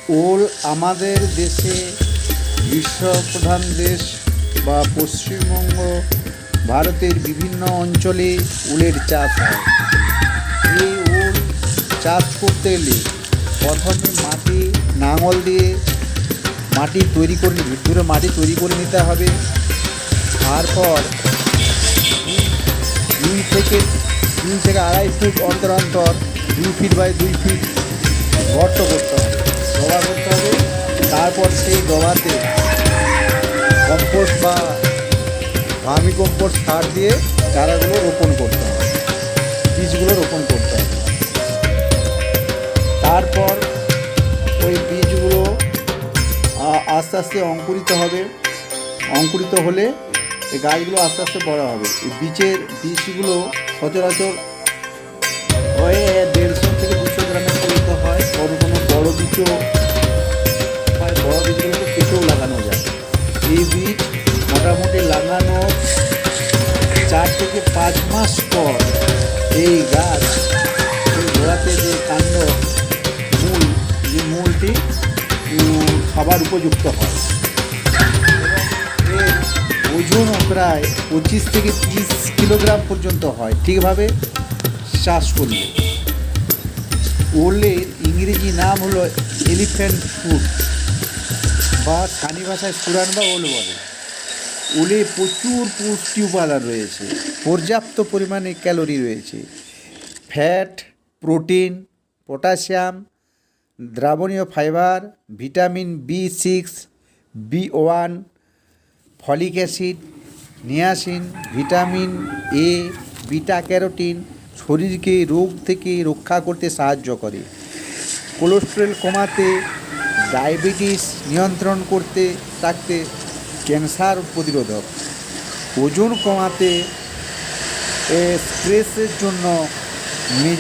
ওল আমাদের দেশে গ্রীষ্মপ্রধান দেশ বা পশ্চিমবঙ্গ ভারতের বিভিন্ন অঞ্চলে উলের চাষ হয়। এই উল চাষ করতে গেলে প্রথমে মাটি লাঙল দিয়ে ভিতরে মাটি তৈরি করে নিতে হবে। তারপর দুই থেকে আড়াই ফুট অন্তর অন্তর 2 ফিট বাই 2 ফিট গর্ত করতে হবে, ডোবা করতে হবে। তারপর সেই ডোবাতে কম্পোস্ট বা ভার্মি কম্পোস্ট সার দিয়ে চারাগুলো রোপণ করতে হবে, বীজগুলো রোপণ করতে হবে। তারপর ওই বীজগুলো আস্তে আস্তে অঙ্কুরিত হবে। অঙ্কুরিত হলে এই গাছগুলো আস্তে আস্তে বড় হবে। এই বীজগুলো সচরাচর হয়ে 150 থেকে 200 গ্রামের পরিণত হয়। কোনো বড় বীজও হয়, বড় বীজগুলোকে কেটেও লাগানো যায়। এই বীজ মোটামুটি লাগানো 4 থেকে 5 মাস পর এই গাছ গোড়াতে যে কাণ্ড মূলটি খাবার উপযুক্ত হয়। এর ওজনও প্রায় 25 থেকে 30 কিলোগ্রাম পর্যন্ত হয় ঠিকভাবে চাষ করলে। ওলের ইংরেজি নাম হলো এলিফ্যান্ট ফুড বা স্থানীয় ভাষায় সুরান বা ওল বলে। ওলে প্রচুর পুষ্টি উপাদান রয়েছে, পর্যাপ্ত পরিমাণে ক্যালোরি রয়েছে, ফ্যাট, প্রোটিন, পটাশিয়াম, দ্রাবণীয় fibre, vitamin B6, B1, folic acid, niacin, vitamin A, beta carotene শরীরকে রোগ থেকে রক্ষা করতে সাহায্য করে, কোলেস্টেরল কমাতে, ডায়াবেটিস নিয়ন্ত্রণ করতে রাখতে, ক্যান্সার প্রতিরোধক, ওজন কমাতে, স্ট্রেসের জন্য